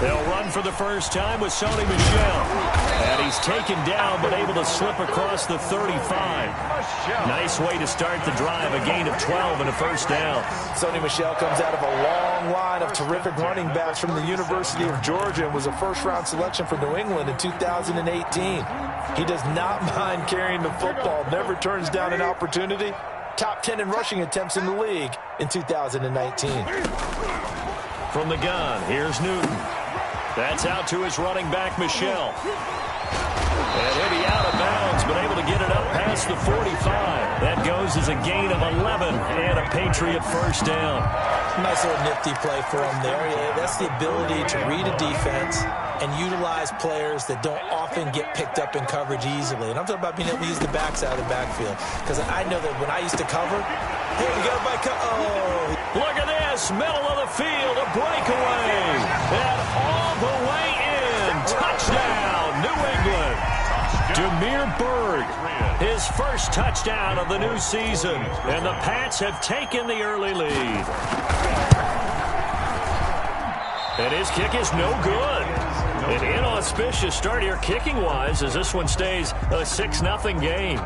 They'll run for the first time with Sony Michel. And he's taken down, but able to slip across the 35. Nice way to start the drive, a gain of 12 and a first down. Sony Michel comes out of a long line of terrific running backs from the University of Georgia and was a first-round selection for New England in 2018. He does not mind carrying the football, never turns down an opportunity. Top 10 in rushing attempts in the league in 2019. From the gun, here's Newton. That's out to his running back, Michel. And he'll be out of bounds, but able to get it up past the 45. That goes as a gain of 11 and a Patriot first down. Nice little nifty play for him there. Yeah, that's the ability to read a defense and utilize players that don't often get picked up in coverage easily. And I'm talking about being able to use the backs out of the backfield. Because I know that when I used to cover, hey, we got it by look at this, middle of the field, a breakaway. And all the way in. Touchdown, New England. Demir Berg, his first touchdown of the new season. And the Pats have taken the early lead. And his kick is no good. An inauspicious start here kicking-wise as this one stays a 6-0 game.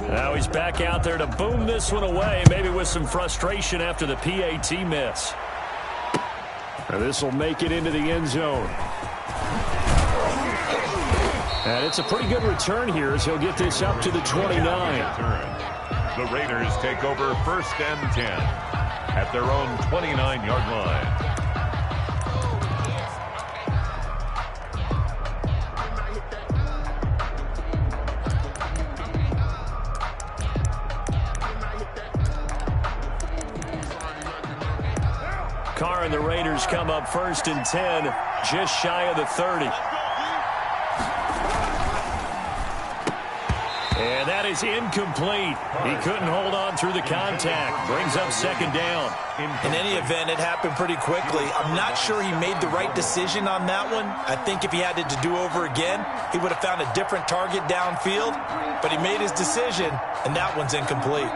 Now he's back out there to boom this one away, maybe with some frustration after the PAT miss. And this will make it into the end zone. And it's a pretty good return here as he'll get this up to the 29. The Raiders take over 1st and 10 at their own 29-yard line. Carr and the Raiders come up 1st and 10, just shy of the 30. And that is incomplete. He couldn't hold on through the contact. Brings up 2nd down. In any event, it happened pretty quickly. I'm not sure he made the right decision on that one. I think if he had it to do over again, he would have found a different target downfield. But he made his decision, and that one's incomplete.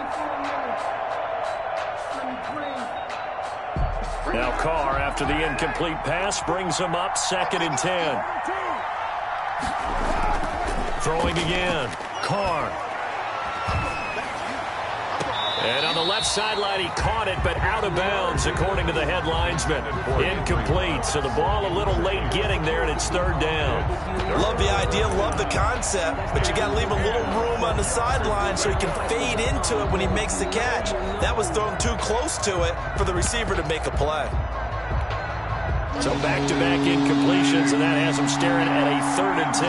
Now Carr, after the incomplete pass, brings him up 2nd and 10. Throwing again. Carr. And on the left sideline, he caught it, but out of bounds, according to the head linesman. Incomplete, so the ball a little late getting there, and it's 3rd down. Love the idea, love the concept, but you got to leave a little room on the sideline so he can fade into it when he makes the catch. That was thrown too close to it for the receiver to make a play. So back-to-back incompletions, and that has him staring at a 3rd and 10.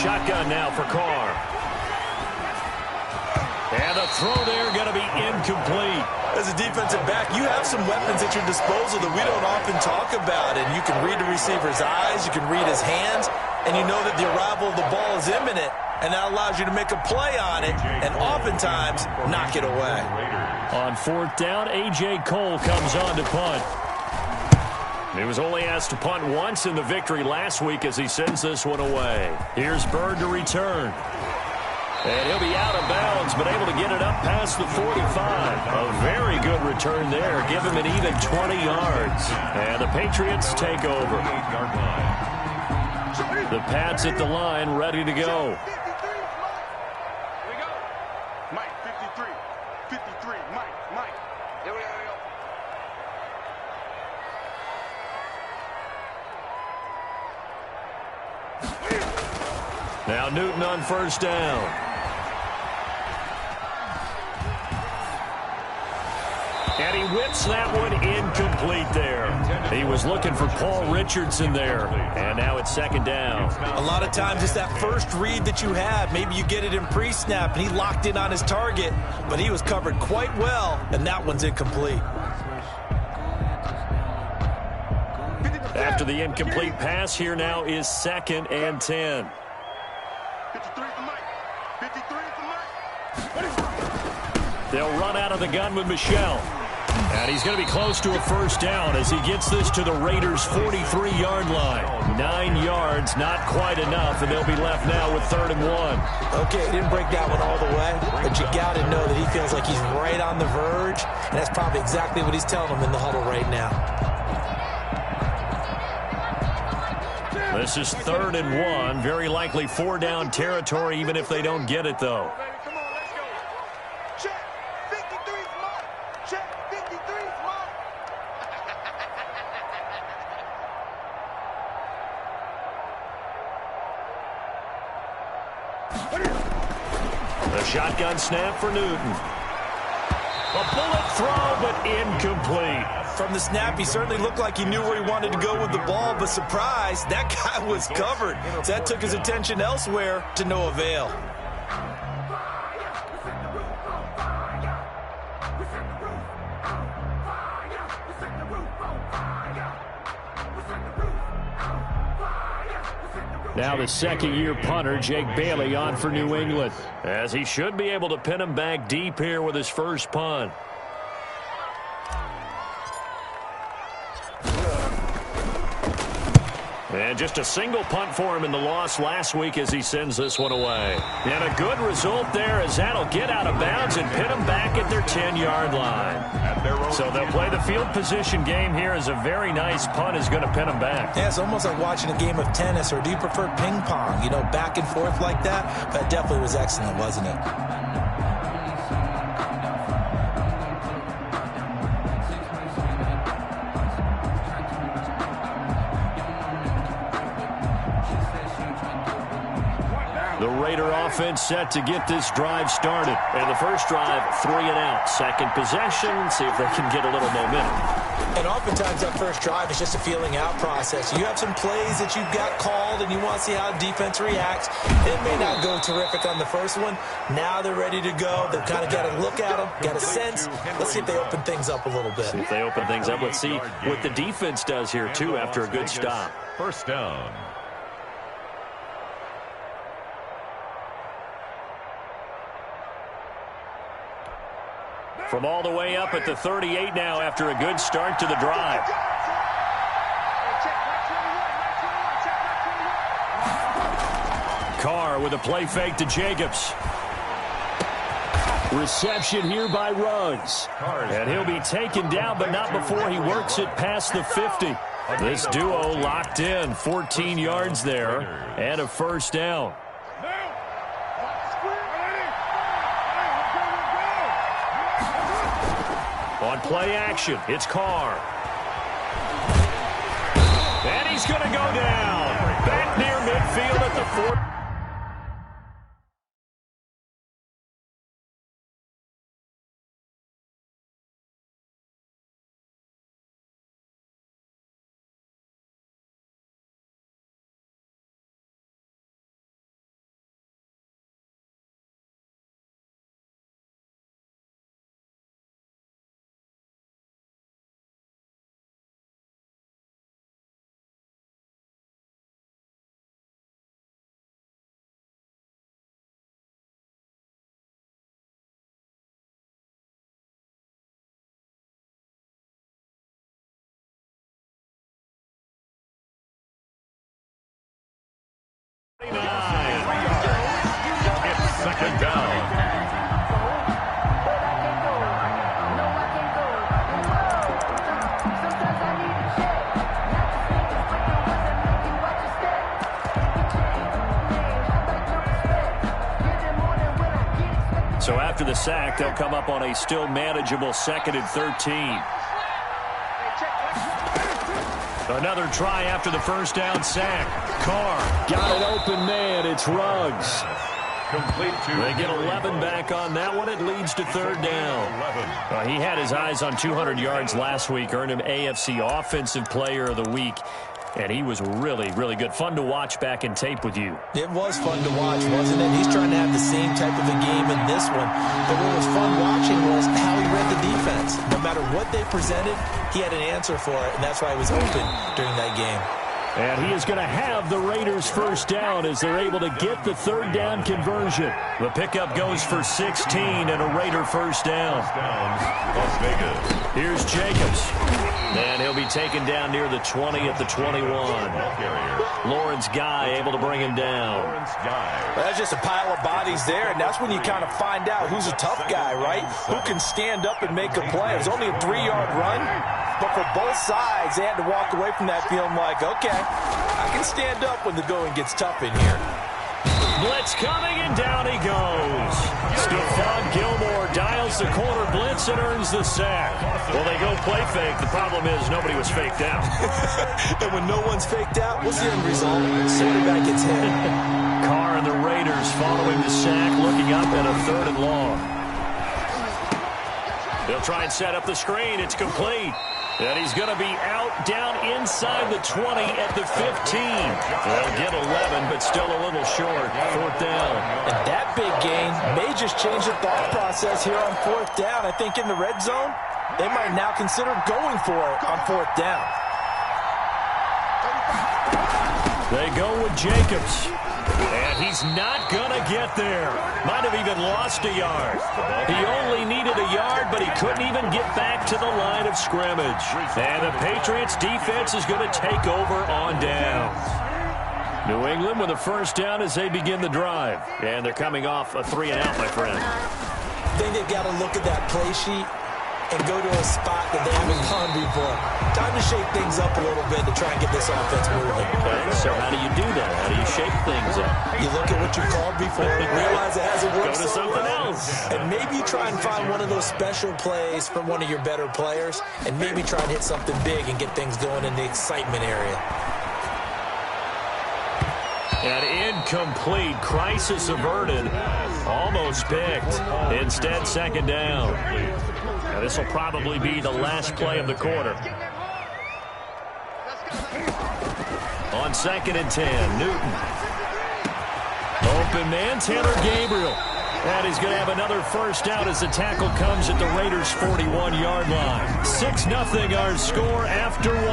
Shotgun now for Carr. And the throw there going to be incomplete. As a defensive back, you have some weapons at your disposal that we don't often talk about. And you can read the receiver's eyes, you can read his hands, and you know that the arrival of the ball is imminent. And that allows you to make a play on it and oftentimes knock it away. On 4th down, A.J. Cole comes on to punt. He was only asked to punt once in the victory last week as he sends this one away. Here's Bird to return. And he'll be out of bounds, but able to get it up past the 45. A very good return there. Give him an even 20 yards. And the Patriots take over. The Pats at the line, ready to go. Mike, 53. 53. Mike. There we go. Now Newton on 1st down. And he whips that one incomplete there. He was looking for Paul Richardson there. And now it's 2nd down. A lot of times it's that first read that you have. Maybe you get it in pre-snap, and he locked in on his target. But he was covered quite well, and that one's incomplete. After the incomplete pass, here now is 2nd and 10. 53 for Mike. 53 for Mike. They'll run out of the gun with Michel. And he's going to be close to a first down as he gets this to the Raiders' 43-yard line. 9 yards, not quite enough, and they'll be left now with 3rd and 1. Okay, he didn't break that one all the way, but you got to know that he feels like he's right on the verge, and that's probably exactly what he's telling them in the huddle right now. This is 3rd and 1, very likely 4-down territory, even if they don't get it, though. Come on, let's go. Check. 53's mine. Check. 53's mine. The shotgun snap for Newton. A bullet throw, but incomplete. From the snap, he certainly looked like he knew where he wanted to go with the ball, but surprise, that guy was covered. So that took his attention elsewhere to no avail. Now the second-year punter, Jake Bailey, on for New England, as he should be able to pin him back deep here with his first punt. And just a single punt for him in the loss last week as he sends this one away. And a good result there as that'll get out of bounds and pin them back at their 10-yard line. So they'll play the field position game here as a very nice punt is going to pin them back. Yeah, it's almost like watching a game of tennis, or do you prefer ping pong? You know, back and forth like that? That definitely was excellent, wasn't it? The Raider offense set to get this drive started. And the first drive, 3 and out. Second possession, see if they can get a little momentum. And oftentimes that first drive is just a feeling out process. You have some plays that you've got called and you want to see how the defense reacts. It may not go terrific on the first one. Now they're ready to go. They've kind of got to look at them, got a sense. Let's see if they open things up a little bit. See if they open things up. Let's see what the defense does here, too, after a good stop. First down. From all the way up at the 38 now after a good start to the drive. Carr with a play fake to Jacobs. Reception here by Ruggs. And he'll be taken down, but not before he works it past the 50. This duo locked in, 14 yards there, and a first down. On play action, it's Carr. And he's going to go down. Back near midfield at the 4. It's second down. So after the sack, they'll come up on a still manageable 2nd and 13. Another try after the first down sack. Carr got an open man. It's Ruggs. Complete to They get 11 back on that one. It leads to 3rd down. He had his eyes on 200 yards last week, earned him AFC Offensive Player of the Week. And he was really, really good. Fun to watch back in tape with you. It was fun to watch, wasn't it? He's trying to have the same type of a game in this one. But what was fun watching was how he read the defense. No matter what they presented, he had an answer for it, and that's why he was open during that game. And he is going to have the Raiders first down as they're able to get the third down conversion. The pickup goes for 16 and a Raider first down. Las Vegas. Here's Jacobs. And he'll be taken down near the 20 at the 21. Lawrence Guy able to bring him down. Well, that's just a pile of bodies there, and that's when you kind of find out who's a tough guy, right? Who can stand up and make a play. It was only a 3-yard run, but for both sides, they had to walk away from that feeling like, okay, I can stand up when the going gets tough in here. Blitz coming, and down he goes. Stephon Gilmore dials the corner blitz and earns the sack. Well, they go play fake. The problem is nobody was faked out. And when no one's faked out, what's the end result? Quarterback gets hit. Carr and the Raiders following the sack, looking up at a 3rd and long. They'll try and set up the screen. It's complete. And he's going to be out down inside the 20 at the 15. They'll get 11, but still a little short. 4th down. And that big gain may just change the thought process here on 4th down. I think in the red zone, they might now consider going for it on 4th down. They go with Jacobs. And he's not going to get there. Might have even lost a yard. He only needed a yard, but he couldn't even get back to the line of scrimmage. And the Patriots defense is going to take over on downs. New England with a first down as they begin the drive. And they're coming off a 3-and-out, my friend. I think they've got to look at that play sheet and go to a spot that they haven't gone before. Time to shake things up a little bit to try and get this offense moving. Okay, so how do you do that? How do you shake things up? You look at what you called before and realize it hasn't worked. Go to something else. And maybe you try and find one of those special plays from one of your better players and maybe try and hit something big and get things going in the excitement area. An incomplete, crisis averted, almost picked. Instead, 2nd down. Now, this will probably be the last play of the quarter. On 2nd and 10, Newton. Open man, Taylor Gabriel. And he's going to have another first down as the tackle comes at the Raiders' 41-yard line. 6-0 our score after 1.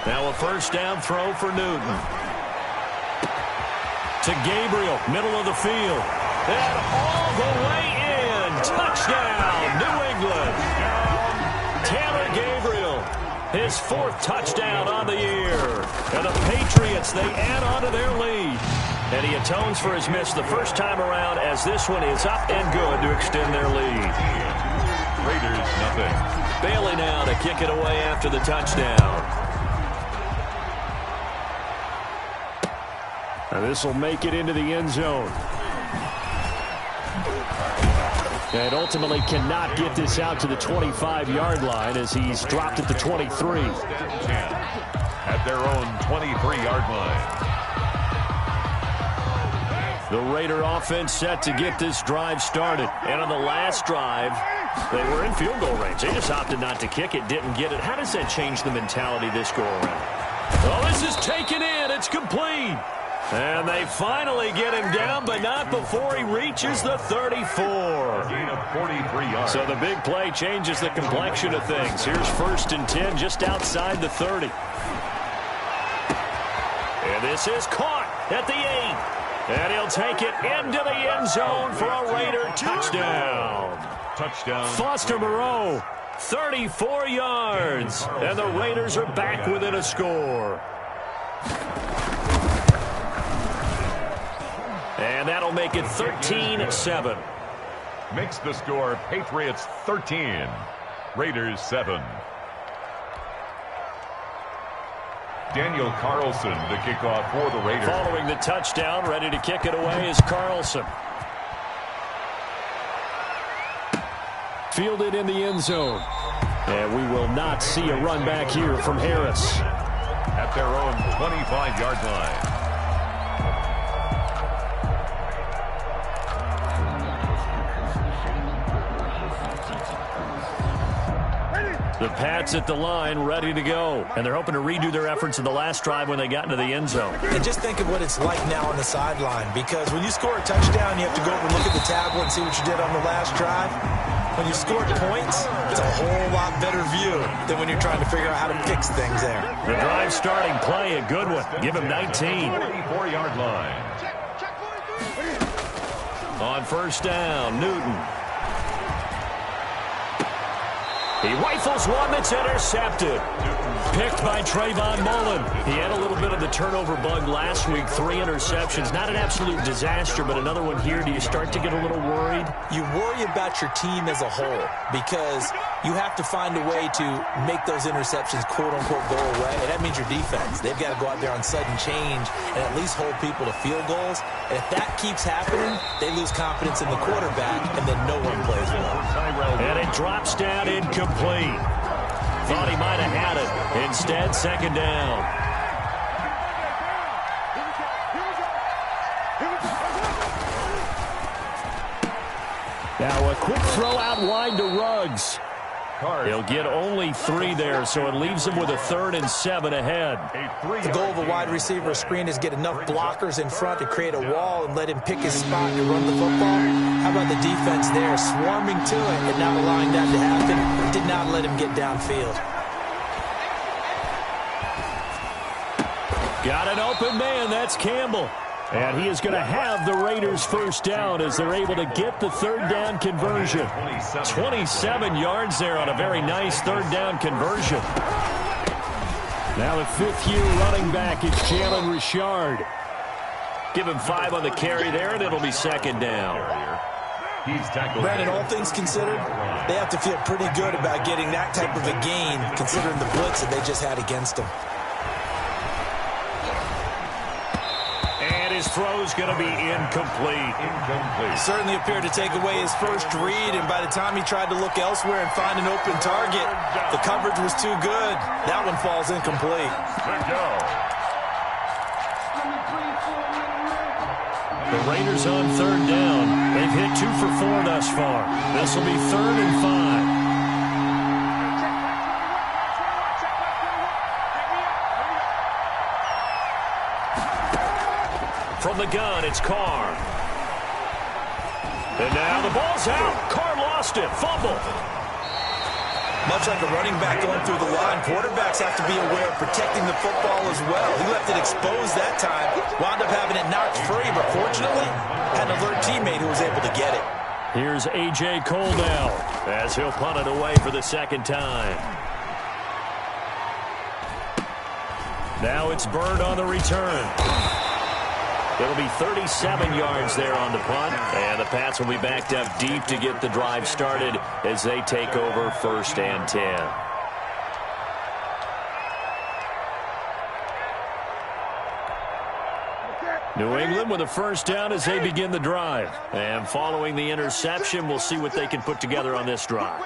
Now a first down throw for Newton. To Gabriel, middle of the field. And all the way in. Touchdown, New England. Taylor Gabriel, his 4th touchdown on the year. And the Patriots, they add on to their lead. And he atones for his miss the first time around as this one is up and good to extend their lead. Raiders, nothing. Bailey now to kick it away after the touchdown. And this will make it into the end zone. And ultimately cannot get this out to the 25-yard line as he's dropped at the 23. At their own 23-yard line. The Raider offense set to get this drive started. And on the last drive, they were in field goal range. They just opted not to kick it, didn't get it. How does that change the mentality this go around? Oh, this is taken in. It's complete. And they finally get him down, but not before he reaches the 34. Gain of 43 yards. So the big play changes the complexion of things. Here's 1st and 10 just outside the 30. And this is caught at the 8. And he'll take it into the end zone for a Raider touchdown. Touchdown. Foster Moreau, 34 yards. And the Raiders are back within a score. And that'll make it 13-7. Makes the score Patriots 13, Raiders 7. Daniel Carlson the kickoff for the Raiders. Following the touchdown, ready to kick it away is Carlson. Fielded in the end zone. And we will not see a run back here from Harris. At their own 25-yard line. The Pats at the line, ready to go. And they're hoping to redo their efforts in the last drive when they got into the end zone. And just think of what it's like now on the sideline, because when you score a touchdown, you have to go over and look at the tablet and see what you did on the last drive. When you scored points, it's a whole lot better view than when you're trying to figure out how to fix things there. The drive starting play, a good one. Give him 19. 44-yard line. On first down, Newton. He rifles one that's intercepted. Picked by Trayvon Mullen. He had a little bit of the turnover bug last week. 3 interceptions. Not an absolute disaster, but another one here. Do you start to get a little worried? You worry about your team as a whole because you have to find a way to make those interceptions, quote-unquote, go away. And that means your defense. They've got to go out there on sudden change and at least hold people to field goals. And if that keeps happening, they lose confidence in the quarterback, and then no one plays well. And it drops down incomplete. Thought he might have had it. Instead, second down. Now a quick throw out wide to Ruggs. He'll get only 3 there, so it leaves him with a 3rd and 7 ahead. The goal of a wide receiver screen is get enough blockers in front to create a wall and let him pick his spot to run the football. How about the defense there, swarming to it and not allowing that to happen? Did not let him get downfield. Got an open man. That's Campbell. And he is going to have the Raiders first down as they're able to get the 3rd down conversion. 27 yards there on a very nice 3rd down conversion. Now the 5th-year running back is Jalen Richard. Give him 5 on the carry there, and it'll be second down. Brandon, all things considered, they have to feel pretty good about getting that type of a gain considering the blitz that they just had against them. His throw's going to be incomplete. He certainly appeared to take away his first read, and by the time he tried to look elsewhere and find an open target, the coverage was too good. That one falls incomplete. The Raiders on 3rd down. They've hit 2 for 4 thus far. This will be 3rd and 5. From the gun, it's Carr. And now the ball's out. Carr lost it. Fumble. Much like a running back going through the line, quarterbacks have to be aware of protecting the football as well. He left it exposed that time. Wound up having it knocked free, but fortunately, had an alert teammate who was able to get it. Here's A.J. Cole now as he'll punt it away for the 2nd time. Now it's Bird on the return. It'll be 37 yards there on the punt, and the Pats will be backed up deep to get the drive started as they take over 1st and 10. New England with a first down as they begin the drive. And following the interception, we'll see what they can put together on this drive.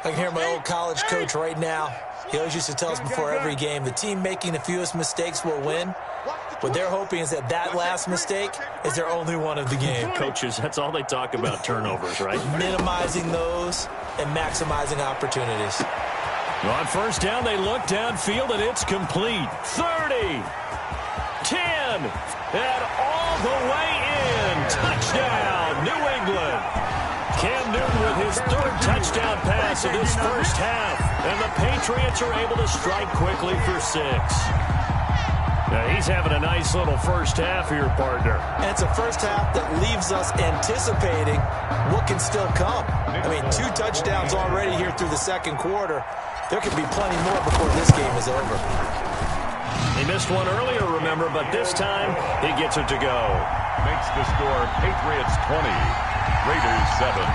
I can hear my old college coach right now. He always used to tell us before every game, the team making the fewest mistakes will win. What they're hoping is that that last mistake is their only one of the game. Coaches, that's all they talk about, turnovers, right? Minimizing those and maximizing opportunities. On first down, they look downfield, and it's complete. 30, 10, and all the way in. Touchdown, New England. Cam Newton with his 3rd touchdown pass of this first half. And the Patriots are able to strike quickly for 6. Now he's having a nice little first half here, partner. And it's a first half that leaves us anticipating what can still come. I mean, 2 touchdowns already here through the 2nd quarter. There could be plenty more before this game is over. He missed one earlier, remember, but this time he gets it to go. Makes the score Patriots 20, Raiders 7.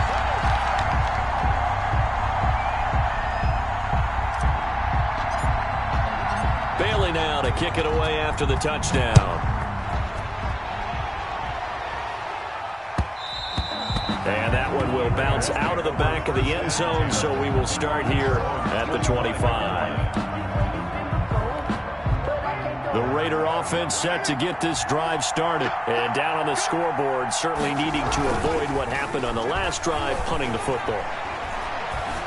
Bailey now to kick it away after the touchdown. And that one will bounce out of the back of the end zone, so we will start here at the 25. The Raider offense set to get this drive started. And down on the scoreboard, certainly needing to avoid what happened on the last drive, punting the football.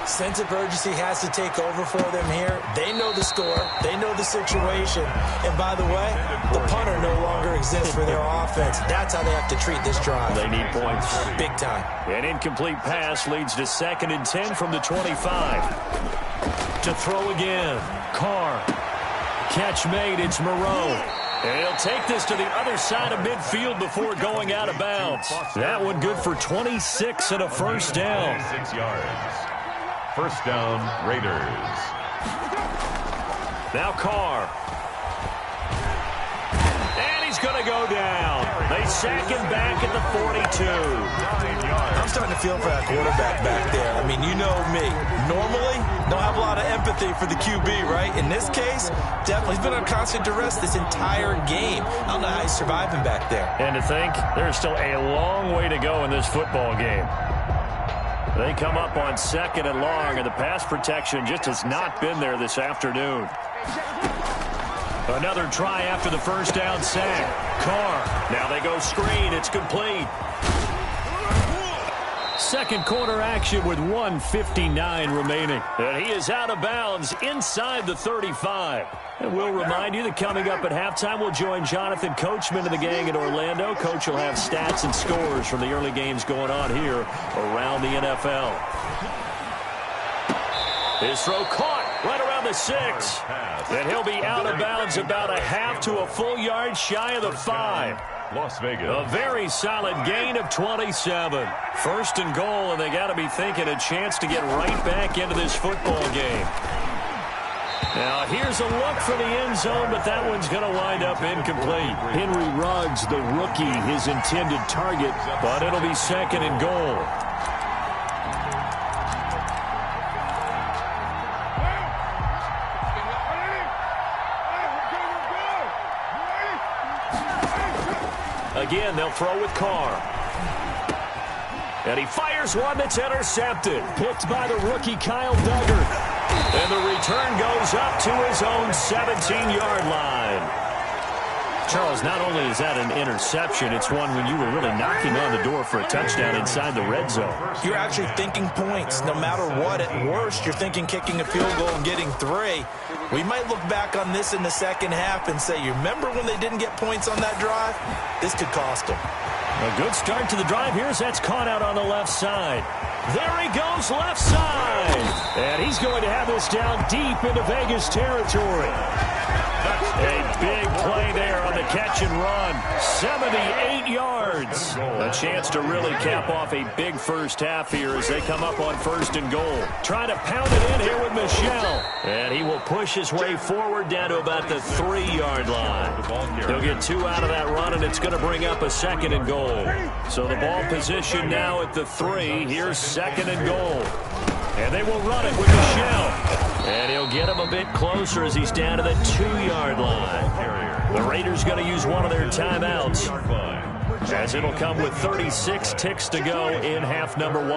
Sense of urgency has to take over for them here. They know the score. They know the situation. And by the way, the punter no longer exists for their offense. That's how they have to treat this drive. They need points. Big time. An incomplete pass leads to 2nd and 10 from the 25. To throw again. Carr. Catch made. It's Moreau. And he'll take this to the other side of midfield before going out of bounds. That one good for 26 and a first down. 6 yards. First down, Raiders. Now Carr. And he's going to go down. They sack him back at the 42. I'm starting to feel for that quarterback back there. I mean, you know me. Normally, don't have a lot of empathy for the QB, right? In this case, definitely. He's been on constant duress this entire game. I don't know how he's surviving back there. And to think, there's still a long way to go in this football game. They come up on 2nd and long, and the pass protection just has not been there this afternoon. Another try after the first down sack. Carr. Now they go screen. It's complete. Second quarter action with 1:59 remaining. And he is out of bounds inside the 35. And we'll remind you that coming up at halftime, we'll join Jonathan Coachman and the gang in Orlando. Coach will have stats and scores from the early games going on here around the NFL. His throw caught right around the 6. And he'll be out of bounds about a half to a full yard shy of the 5. Las Vegas. A very solid gain of 27. First and goal, and they got to be thinking a chance to get right back into this football game. Now, here's a look for the end zone, but that one's going to wind up incomplete. Henry Ruggs, the rookie, his intended target, but it'll be 2nd and goal. Again, they'll throw with Carr. And he fires one that's intercepted. Picked by the rookie Kyle Duggar. And the return goes up to his own 17-yard line. Charles, not only is that an interception, it's one when you were really knocking on the door for a touchdown inside the red zone. You're actually thinking points. No matter what, at worst, you're thinking kicking a field goal and getting 3. We might look back on this in the second half and say, you remember when they didn't get points on that drive? This could cost them. A good start to the drive. Here's that's caught out on the left side. There he goes, left side. And he's going to have this down deep into Vegas territory. A big play there on the catch and run. 78 yards. A chance to really cap off a big first half here as they come up on 1st and goal. Trying to pound it in here with Michel. And he will push his way forward down to about the 3-yard line. He'll get 2 out of that run, and it's going to bring up a 2nd and goal. So the ball position now at the 3. Here's 2nd and goal. And they will run it with Michel. And he'll get him a bit closer as he's down to the 2-yard line. The Raiders going to use one of their timeouts, as it'll come with 36 ticks to go in half number 1.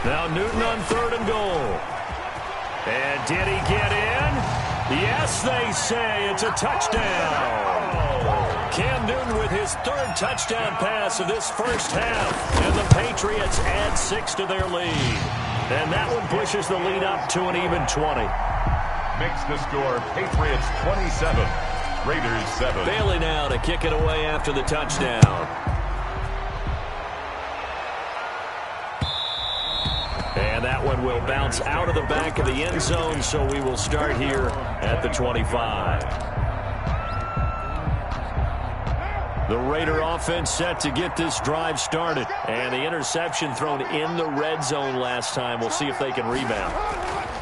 Now Newton on 3rd and goal. And did he get in? Yes, they say it's a touchdown. Cam Newton with his 3rd touchdown pass of this first half. And the Patriots add 6 to their lead. And that one pushes the lead up to an even 20. Makes the score Patriots 27, Raiders 7. Bailey now to kick it away after the touchdown. And that one will bounce out of the back of the end zone, so we will start here at the 25. The Raider offense set to get this drive started. And the interception thrown in the red zone last time. We'll see if they can rebound.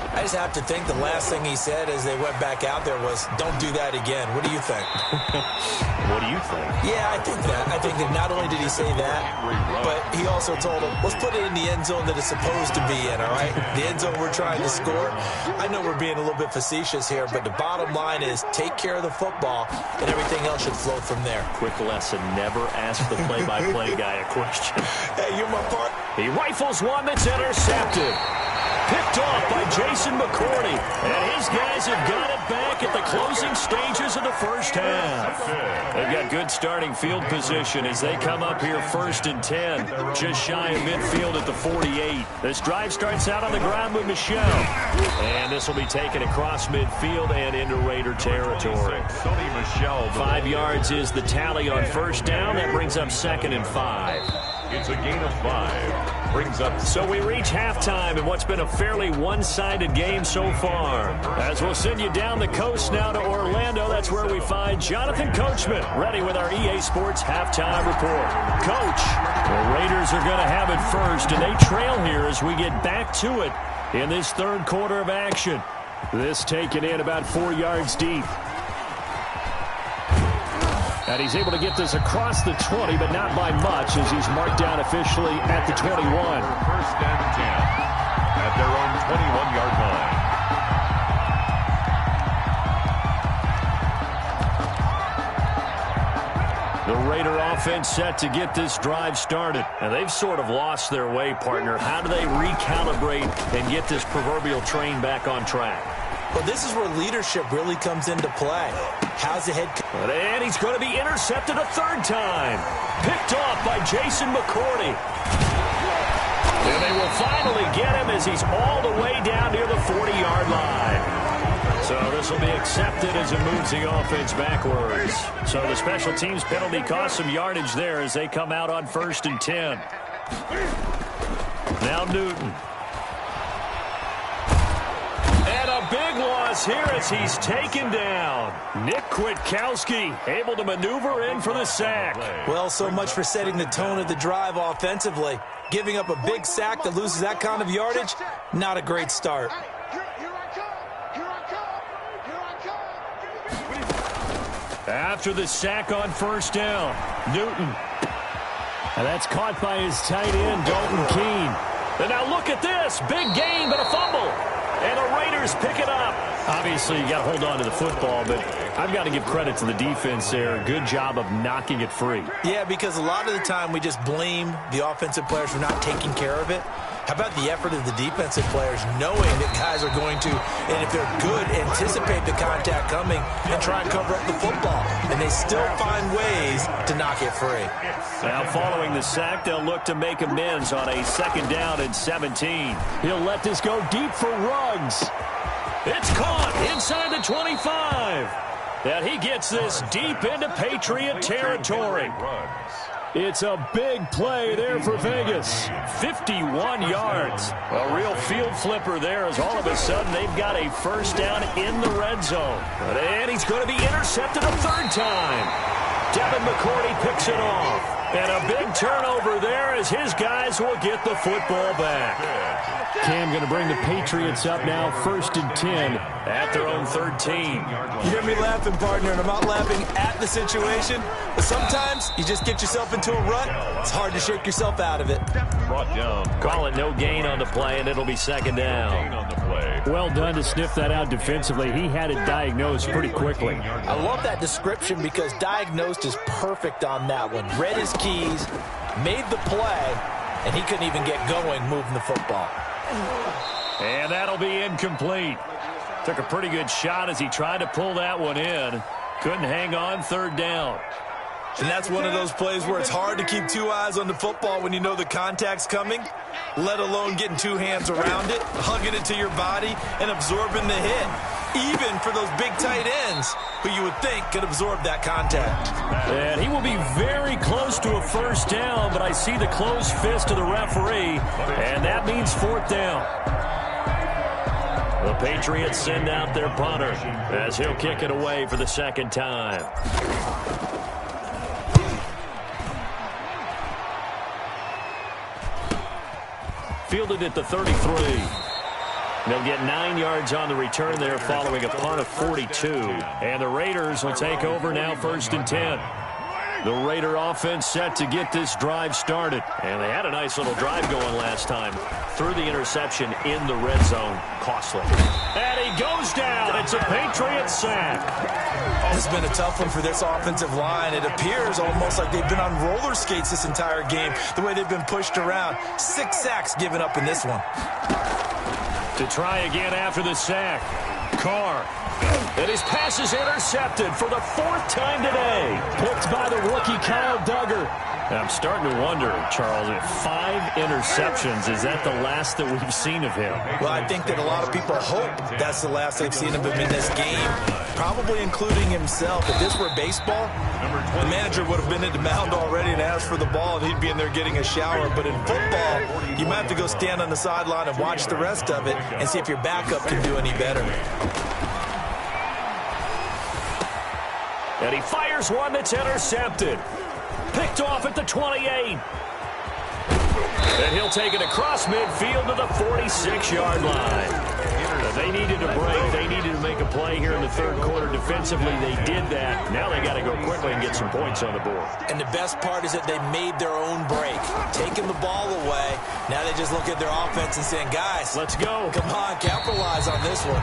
I just have to think the last thing he said as they went back out there was, don't do that again. What do you think? What do you think? Yeah, I think that. I think that not only did he say that, but he also told him, let's put it in the end zone that it's supposed to be in, all right? The end zone we're trying to score. I know we're being a little bit facetious here, but the bottom line is take care of the football, and everything else should flow from there. Quick lesson, never ask the play-by-play guy a question. Hey, you're my partner. He rifles one that's intercepted. Picked off by Jason McCourty. And his guys have got it back at the closing stages of the first half. They've got good starting field position as they come up here 1st and 10. Just shy of midfield at the 48. This drive starts out on the ground with Michelle. And this will be taken across midfield and into Raider territory. 5 yards is the tally on first down. That brings up 2nd and 5. It's a gain of 5. Brings up. So we reach halftime in what's been a fairly one-sided game so far. As we'll send you down the coast now to Orlando, that's where we find Jonathan Coachman ready with our EA Sports halftime report. Coach, the Raiders are going to have it first, and they trail here as we get back to it in this third quarter of action. This taken in about 4 yards deep. And he's able to get this across the 20, but not by much as he's marked down officially at the 21. 1st and 10 at their own 21-yard line. The Raider offense set to get this drive started. And they've sort of lost their way, partner. How do they recalibrate and get this proverbial train back on track? Well, this is where leadership really comes into play. How's the head? And he's going to be intercepted a 3rd time. Picked off by Jason McCourty. And they will finally get him as he's all the way down near the 40-yard line. So this will be accepted as it moves the offense backwards. So the special teams penalty cost some yardage there as they come out on 1st and 10. Now Newton. Big loss here as he's taken down. Nick Kwiatkowski able to maneuver in for the sack. Well, so much for setting the tone of the drive offensively. Giving up a big sack that loses that kind of yardage, not a great start. After the sack on 1st down, Newton. And that's caught by his tight end, Dalton Keene. And now look at this. Big gain, but a fumble. And the Raiders pick it up. Obviously, you got to hold on to the football, but I've got to give credit to the defense there. Good job of knocking it free. Yeah, because a lot of the time we just blame the offensive players for not taking care of it. How about the effort of the defensive players knowing that guys are going to, and if they're good, anticipate the contact coming and try and cover up the football. And they still find ways to knock it free. Now following the sack, they'll look to make amends on a 2nd down and 17. He'll let this go deep for Ruggs. It's caught inside the 25. And he gets this deep into Patriot territory. It's a big play there for Vegas. 51 yards. A real field flipper there as all of a sudden they've got a 1st down in the red zone. And he's going to be intercepted a 3rd time. Devin McCourty picks it off. And a big turnover there as his guys will get the football back. Cam going to bring the Patriots up now 1st and 10 at their own 13. You hear me laughing, partner, and I'm not laughing at the situation. But sometimes you just get yourself into a rut. It's hard to shake yourself out of it. Brought down. Call it no gain on the play, and it'll be 2nd down. On the play. Well done to sniff that out defensively. He had it diagnosed pretty quickly. I love that description because diagnosed is perfect on that one. Read his keys, made the play, and he couldn't even get going moving the football. And that'll be incomplete. Took a pretty good shot as he tried to pull that one in. Couldn't hang on 3rd down. And that's one of those plays where it's hard to keep 2 eyes on the football when you know the contact's coming, let alone getting 2 hands around it, hugging it to your body, and absorbing the hit. Even for those big tight ends who you would think could absorb that contact. And he will be very close to a 1st down, but I see the closed fist of the referee, and that means 4th down. The Patriots send out their punter as he'll kick it away for the 2nd time. Fielded at the 33. They'll get 9 yards on the return there following a punt of 42. And the Raiders will take over now 1st and 10. The Raider offense set to get this drive started. And they had a nice little drive going last time. Through the interception in the red zone. Costly. And he goes down. It's a Patriot sack. This has been a tough one for this offensive line. It appears almost like they've been on roller skates this entire game, the way they've been pushed around. 6 sacks given up in this one. To try again after the sack. Carr. And his pass is intercepted for the 4th time today. Picked by the rookie Kyle Duggar. And I'm starting to wonder, Charles, if 5 interceptions, is that the last that we've seen of him? Well, I think that a lot of people hope that's the last they've seen of him in this game, probably including himself. If this were baseball, the manager would have been at the mound already and asked for the ball, and he'd be in there getting a shower. But in football, you might have to go stand on the sideline and watch the rest of it and see if your backup can do any better. And he fires one that's intercepted. Picked off at the 28. And he'll take it across midfield to the 46-yard line. They needed a break. They needed to make a play here in the 3rd quarter. Defensively, they did that. Now they got to go quickly and get some points on the board. And the best part is that they made their own break, taking the ball away. Now they just look at their offense and saying, guys, let's go. Come on, capitalize on this one.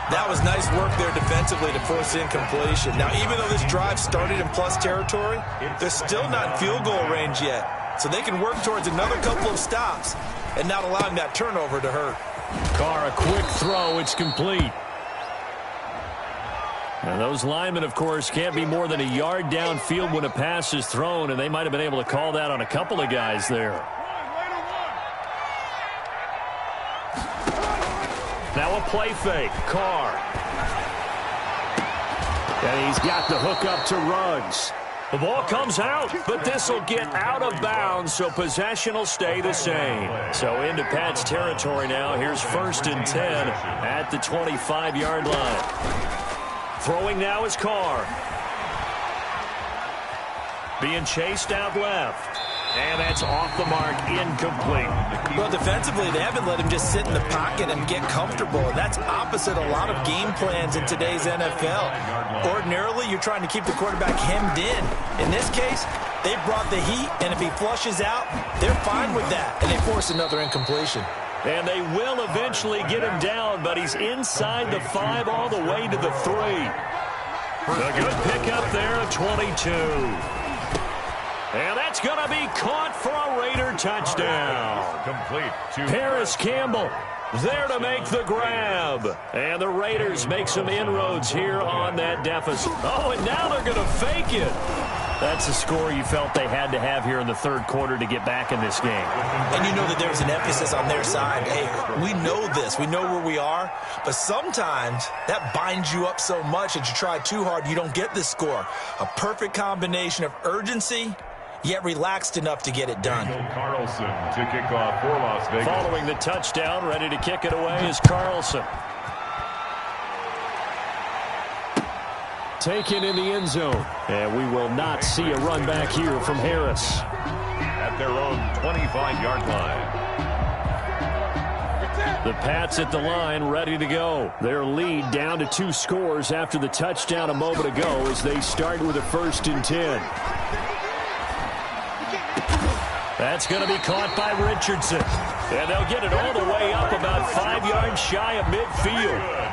That was nice work there defensively to force incompletion. Now, even though this drive started in plus territory, they're still not in field goal range yet. So they can work towards another couple of stops and not allowing that turnover to hurt. Carr, a quick throw. It's complete. And those linemen, of course, can't be more than a yard downfield when a pass is thrown, and they might have been able to call that on a couple of guys there. Now a play fake. Carr. And he's got the hook up to Ruggs. The ball comes out, but this will get out of bounds, so possession will stay the same. So into Pat's territory now. Here's 1st and 10 at the 25-yard line. Throwing now is Carr. Being chased out left. And that's off the mark, incomplete. Well, defensively, they haven't let him just sit in the pocket and get comfortable. And that's opposite a lot of game plans in today's NFL. Ordinarily, you're trying to keep the quarterback hemmed in. In this case, they brought the heat, and if he flushes out, they're fine with that. And they force another incompletion. And they will eventually get him down, but he's inside the 5 all the way to the 3. A good pickup there at 22. And that's going to be caught for a Raider touchdown. Complete to Paris Campbell there to make the grab. And the Raiders make some inroads here on that deficit. Oh, and now they're going to fake it. That's a score you felt they had to have here in the 3rd quarter to get back in this game. And you know that there's an emphasis on their side. Hey, we know this. We know where we are. But sometimes that binds you up so much that you try too hard, you don't get this score. A perfect combination of urgency, yet relaxed enough to get it done. Carlson to kick off for Las Vegas. Following the touchdown, ready to kick it away is Carlson. Taken in the end zone. And we will not see a run back here from Harris. At their own 25-yard line. The Pats at the line, ready to go. Their lead down to 2 scores after the touchdown a moment ago as they start with a 1st and 10. That's going to be caught by Richardson. And they'll get it all the way up about 5 yards shy of midfield.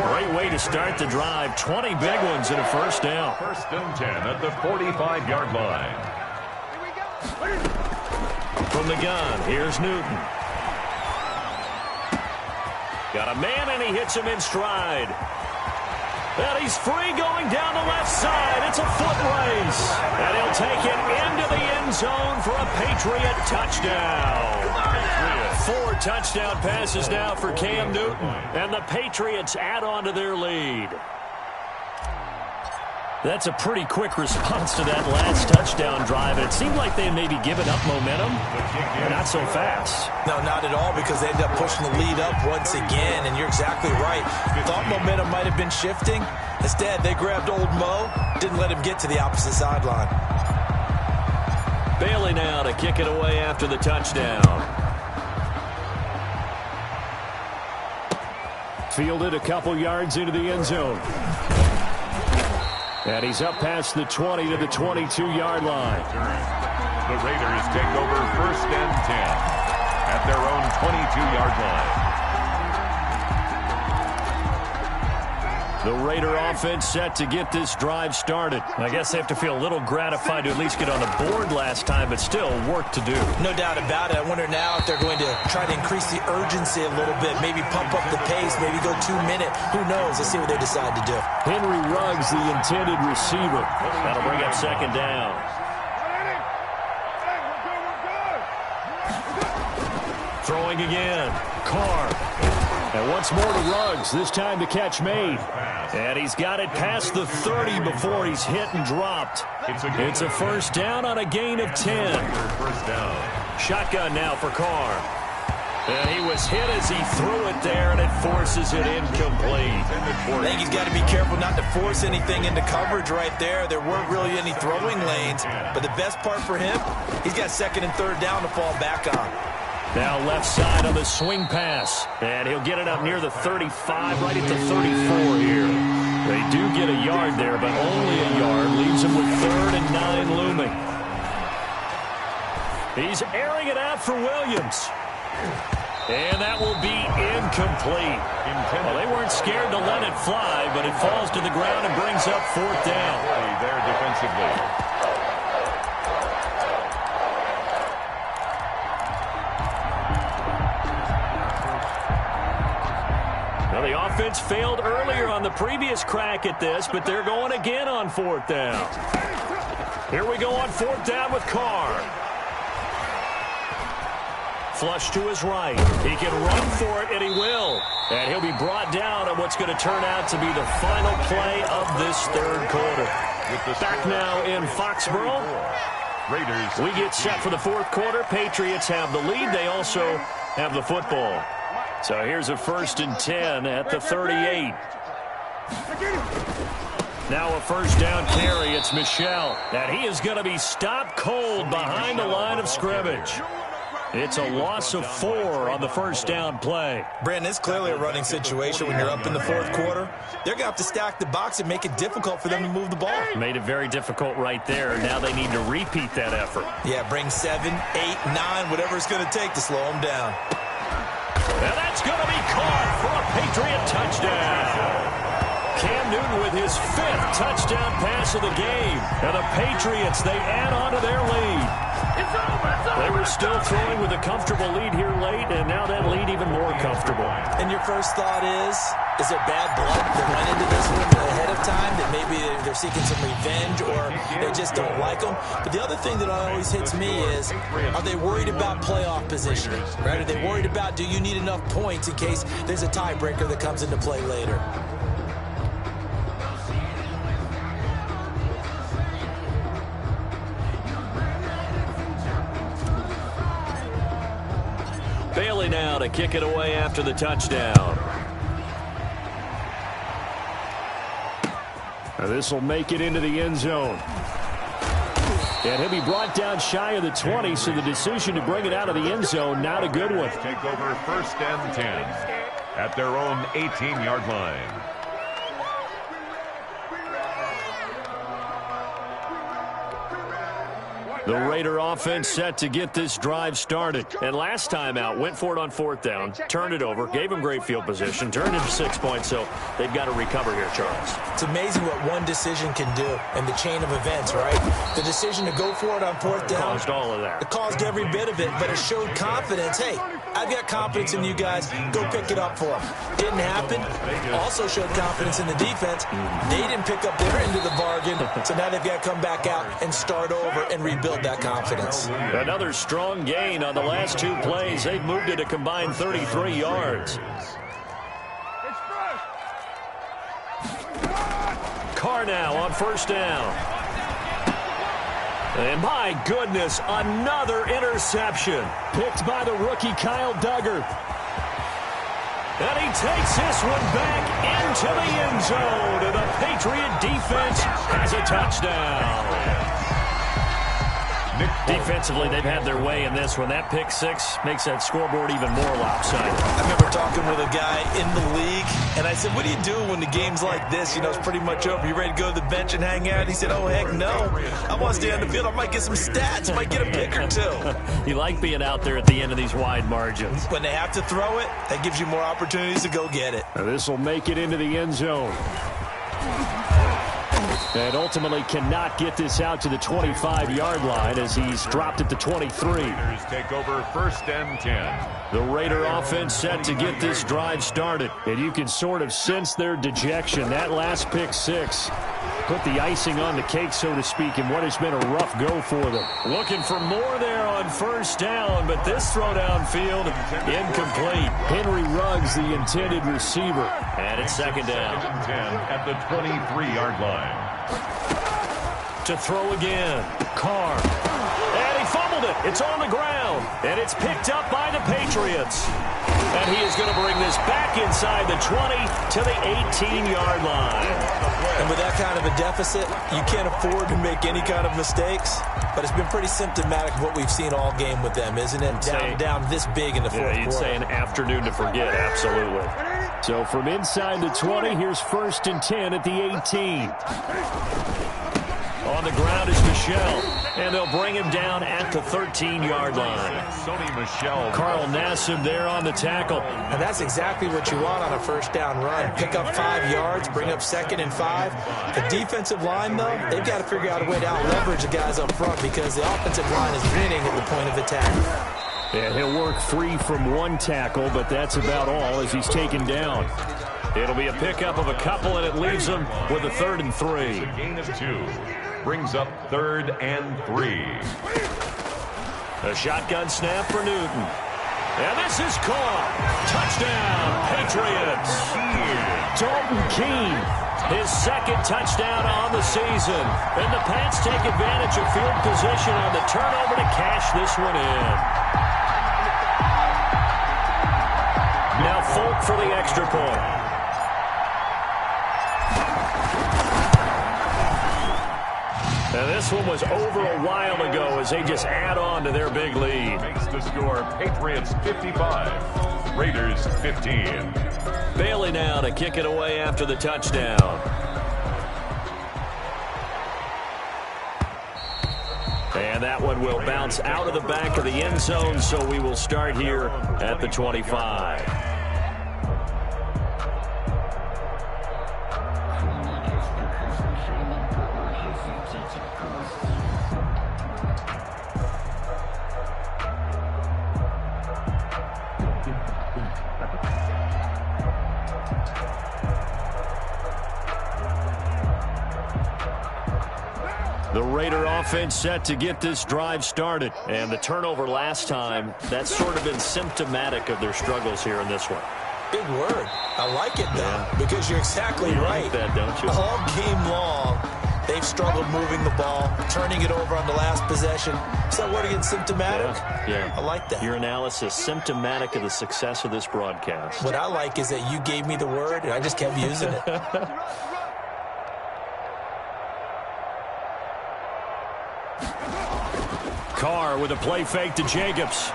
Great way to start the drive. 20 big ones and a 1st down. 1st and 10 at the 45-yard line. From the gun, here's Newton. Got a man, and he hits him in stride. And he's free going down the left side. It's a foot race. And he'll take it into the end zone for a Patriot touchdown. 4 touchdown passes now for Cam Newton. And the Patriots add on to their lead. That's a pretty quick response to that last touchdown drive. And it seemed like they had maybe given up momentum. Not so fast. No, not at all, because they ended up pushing the lead up once again. And you're exactly right. Thought momentum might have been shifting. Instead, they grabbed old Mo, didn't let him get to the opposite sideline. Bailey now to kick it away after the touchdown. Fielded a couple yards into the end zone. And he's up past the 20 to the 22-yard line. The Raiders take over 1st and 10 at their own 22-yard line. The Raider offense set to get this drive started. I guess they have to feel a little gratified to at least get on the board last time, but still work to do. No doubt about it. I wonder now if they're going to try to increase the urgency a little bit, maybe pump up the pace, maybe go 2 minute. Who knows? Let's see what they decide to do. Henry Ruggs, the intended receiver. That'll bring up second down. Throwing again. Carr. And once more to Ruggs, this time the catch made. And he's got it past the 30 before he's hit and dropped. It's a first down on a gain of 10. First down. Shotgun now for Carr. And he was hit as he threw it there, and it forces it incomplete. I think he's got to be careful not to force anything into coverage right there. There weren't really any throwing lanes. But the best part for him, he's got second and third down to fall back on. Now left side on the swing pass. And he'll get it up near the 35, right at the 34 here. They do get a yard there, but only a yard. Leaves them with 3rd and 9 looming. He's airing it out for Williams. And that will be incomplete. Well, they weren't scared to let it fly, but it falls to the ground and brings up 4th down. There defensively. The offense failed earlier on the previous crack at this, but they're going again on 4th down. Here we go on 4th down with Carr. Flush to his right. He can run for it, and he will. And he'll be brought down on what's going to turn out to be the final play of this 3rd quarter. Back now in Foxborough. Raiders. We get set for the 4th quarter. Patriots have the lead. They also have the football. So here's a 1st and 10 at the 38. Now a first down carry. It's Michel. And he is going to be stopped cold behind the line of scrimmage. It's a loss of 4 on the first down play. Brandon, it's clearly a running situation when you're up in the 4th quarter. They're going to have to stack the box and make it difficult for them to move the ball. Made it very difficult right there. Now they need to repeat that effort. Yeah, bring 7, 8, 9, whatever it's going to take to slow them down. And that's going to be caught for a Patriot touchdown. Cam Newton with his 5th touchdown pass of the game. And the Patriots, they add on to their lead. They were still throwing with a comfortable lead here late, and now that lead even more comfortable. And your first thought is there bad blood that went into this one ahead of time, that maybe they're seeking some revenge or they just don't like them? But the other thing that always hits me is, are they worried about playoff positioning? Right? Are they worried about, do you need enough points in case there's a tiebreaker that comes into play later? Bailey now to kick it away after the touchdown. This will make it into the end zone. And he'll be brought down shy of the 20, so the decision to bring it out of the end zone, not a good one. Take over 1st and 10 at their own 18-yard line. The Raider offense set to get this drive started. And last time out, went for it on 4th down, turned it over, gave them great field position, turned into 6 points, so they've got to recover here, Charles. It's amazing what one decision can do in the chain of events, right? The decision to go for it on 4th down. Caused all of that. It caused every bit of it, but it showed confidence. Hey, I've got confidence in you guys. Go pick it up for them. Didn't happen. Also showed confidence in the defense. They didn't pick up their end of the bargain, so now they've got to come back out and start over and rebuild that confidence. Another strong gain on the last 2 plays. They've moved it a combined 33 yards. Carr now on 1st down. And my goodness, another interception. Picked by the rookie Kyle Duggar. And he takes this one back into the end zone. And the Patriot defense has a touchdown. Defensively, they've had their way in this one. That pick 6 makes that scoreboard even more lopsided. I remember talking with a guy in the league, and I said, what do you do when the game's like this? You know, it's pretty much over. You ready to go to the bench and hang out? He said, oh, heck no. I want to stay on the field. I might get some stats. Might get a pick or 2. You like being out there at the end of these wide margins. When they have to throw it, that gives you more opportunities to go get it. Now this will make it into the end zone. And ultimately cannot get this out to the 25-yard line as he's dropped at the 23. Raiders take over 1st and 10. The Raider offense set to get this drive started. And you can sort of sense their dejection. That last pick six put the icing on the cake, so to speak, in what has been a rough go for them. Looking for more there on 1st down, but this throw downfield incomplete. Henry Ruggs, the intended receiver. And it's 2nd down. 2nd and 10 at the 23-yard line. To throw again. Carr. And he fumbled it. It's on the ground. And it's picked up by the Patriots. And he is going to bring this back inside the 20 to the 18-yard line. And with that kind of a deficit, you can't afford to make any kind of mistakes. But it's been pretty symptomatic of what we've seen all game with them, isn't it? Down this big in the fourth quarter. You'd say an afternoon to forget, absolutely. So from inside the 20, here's 1st and 10 at the 18. On the ground is Michel, and they'll bring him down at the 13-yard line. Sony Michel. Carl Nassib there on the tackle. And that's exactly what you want on a 1st down run. Pick up 5 yards, bring up 2nd and 5. The defensive line, though, they've got to figure out a way to out-leverage the guys up front because the offensive line is winning at the point of attack. And he'll work free from 1 tackle, but that's about all as he's taken down. It'll be a pickup of a couple, and it leaves them with a 3rd and 3. A gain of 2. Brings up 3rd and 3. A shotgun snap for Newton. And this is caught. Touchdown, Patriots. Dalton Keene, his 2nd touchdown on the season. And the Pats take advantage of field position on the turnover to cash this one in. Now Folk for the extra point. And this one was over a while ago as they just add on to their big lead. Makes the score Patriots 55, Raiders 15. Bailey now to kick it away after the touchdown. And that one will bounce out of the back of the end zone, so we will start here at the 25. The Raider offense set to get this drive started. And the turnover last time, that's sort of been symptomatic of their struggles here in this one. Big word. I like it, though, because you're exactly right. Like that, don't you? All game long, they've struggled moving the ball, turning it over on the last possession. Is that word again, symptomatic? Yeah. I like that. Your analysis, symptomatic of the success of this broadcast. What I like is that you gave me the word, and I just kept using it. Carr with a play fake to Jacobs.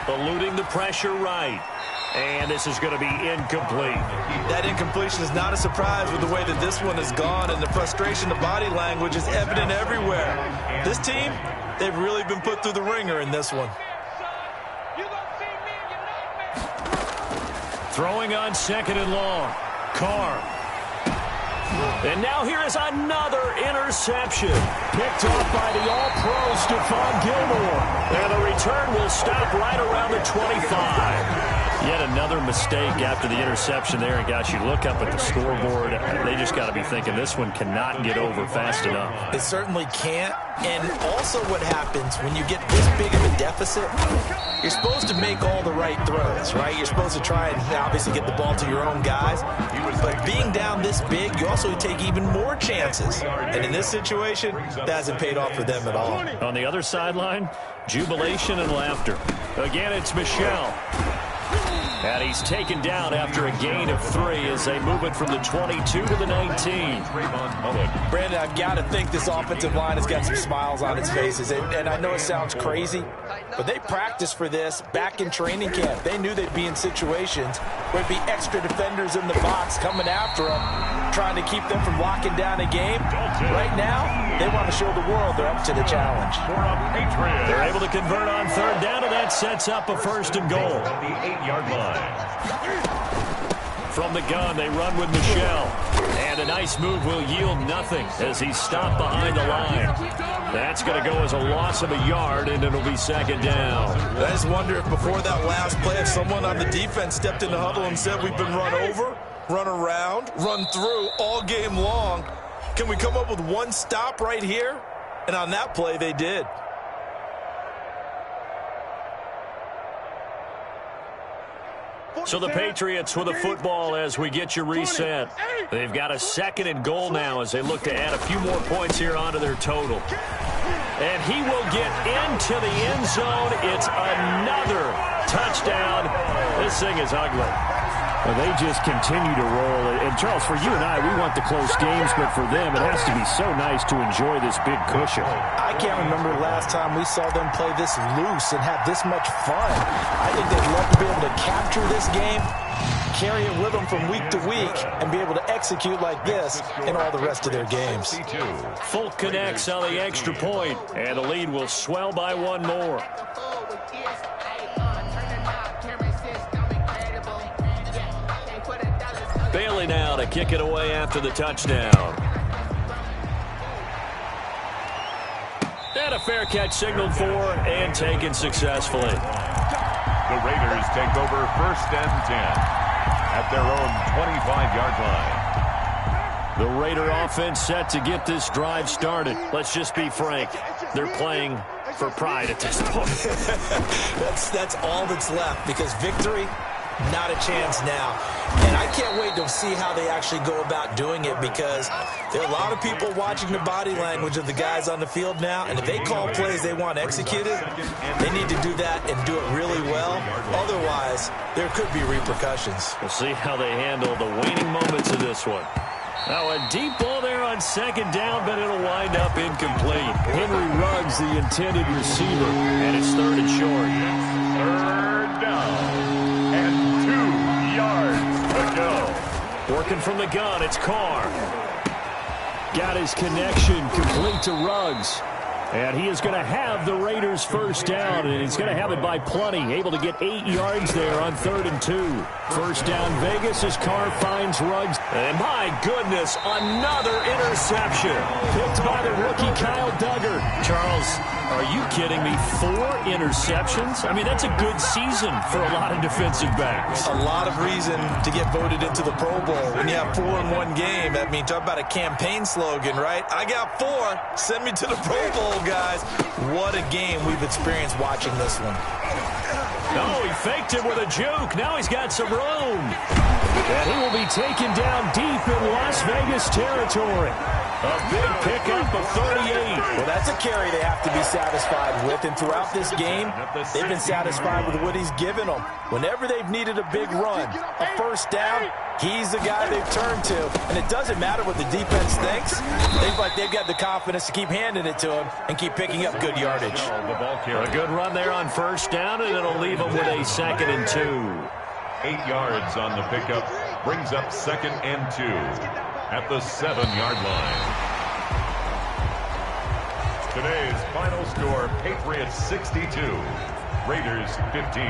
Eluding the pressure right. And this is going to be incomplete. That incompletion is not a surprise with the way that this one has gone, and the frustration, the body language is evident everywhere. This team, they've really been put through the ringer in this one. Throwing on 2nd and long. Carr. And now here is another interception. Picked off by the all-pro Stephon Gilmore. And the return will stop right around the 25. Yet another mistake after the interception there. And, gosh, you look up at the scoreboard. They just got to be thinking this one cannot get over fast enough. It certainly can't. And also what happens when you get this big of a deficit, you're supposed to make all the right throws, right? You're supposed to try and obviously get the ball to your own guys. But being down this big, you also take even more chances. And in this situation, that hasn't paid off for them at all. On the other sideline, jubilation and laughter. Again, it's Michel. And he's taken down after a gain of 3 as they move it from the 22 to the 19. Brandon, I've got to think this offensive line has got some smiles on its faces. And I know it sounds crazy, but they practiced for this back in training camp. They knew they'd be in situations where there'd be extra defenders in the box coming after them, trying to keep them from locking down a game. Right now, they want to show the world they're up to the challenge. They're able to convert on 3rd down, and that sets up a 1st and goal. The 8-yard line. From the gun, they run with Michelle. And a nice move will yield nothing as he's stopped behind the line. That's going to go as a loss of a yard, and it'll be second down. I just wonder if before that last play, if someone on the defense stepped in the huddle and said, we've been run over, run around, run through all game long. Can we come up with one stop right here? And on that play, they did. So the Patriots with the football as we get you reset. They've got a 2nd and goal now as they look to add a few more points here onto their total. And he will get into the end zone. It's another touchdown. This thing is ugly. Well, they just continue to roll. And, Charles, for you and I, we want the close games, but for them, it has to be so nice to enjoy this big cushion. I can't remember the last time we saw them play this loose and have this much fun. I think they'd love to be able to capture this game, carry it with them from week to week, and be able to execute like this in all the rest of their games. Folk connects on the extra point, and the lead will swell by one more. Bailey now to kick it away after the touchdown. And a fair catch signaled for and taken successfully. The Raiders take over 1st and 10 at their own 25-yard line. The Raider offense set to get this drive started. Let's just be frank. They're playing for pride at this point. That's all that's left, because victory, not a chance now. And I can't wait to see how they actually go about doing it, because there are a lot of people watching the body language of the guys on the field now, and if they call plays they want executed, they need to do that and do it really well. Otherwise, there could be repercussions. We'll see how they handle the waning moments of this one. Now a deep ball there on 2nd down, but it'll wind up incomplete. Henry Ruggs, the intended receiver, and it's 3rd and short. 3rd down. 2 yards to go. Working from the gun, it's Carr. Got his connection complete to Ruggs. And he is going to have the Raiders' 1st down, and he's going to have it by plenty. Able to get 8 yards there on 3rd and 2. 1st down Vegas as Carr finds Ruggs. And my goodness, another interception. Picked by the rookie Kyle Duggar. Charles, are you kidding me? 4 interceptions? I mean, that's a good season for a lot of defensive backs. A lot of reason to get voted into the Pro Bowl. When you have 4 in one game, I mean, talk about a campaign slogan, right? I got 4. Send me to the Pro Bowl, guys. What a game we've experienced watching this one. Oh, he faked it with a juke. Now he's got some room. And he will be taken down deep in Las Vegas territory. A big pickup of 38. Well, that's a carry they have to be satisfied with. And throughout this game, they've been satisfied with what he's given them. Whenever they've needed a big run, a 1st down, he's the guy they've turned to. And it doesn't matter what the defense thinks. They've got the confidence to keep handing it to him and keep picking up good yardage. A good run there on 1st down, and it'll leave him with a 2nd and 2. 8 yards on the pickup. Brings up 2nd and 2 at the 7-yard line. Today's final score, Patriots 62, Raiders 15.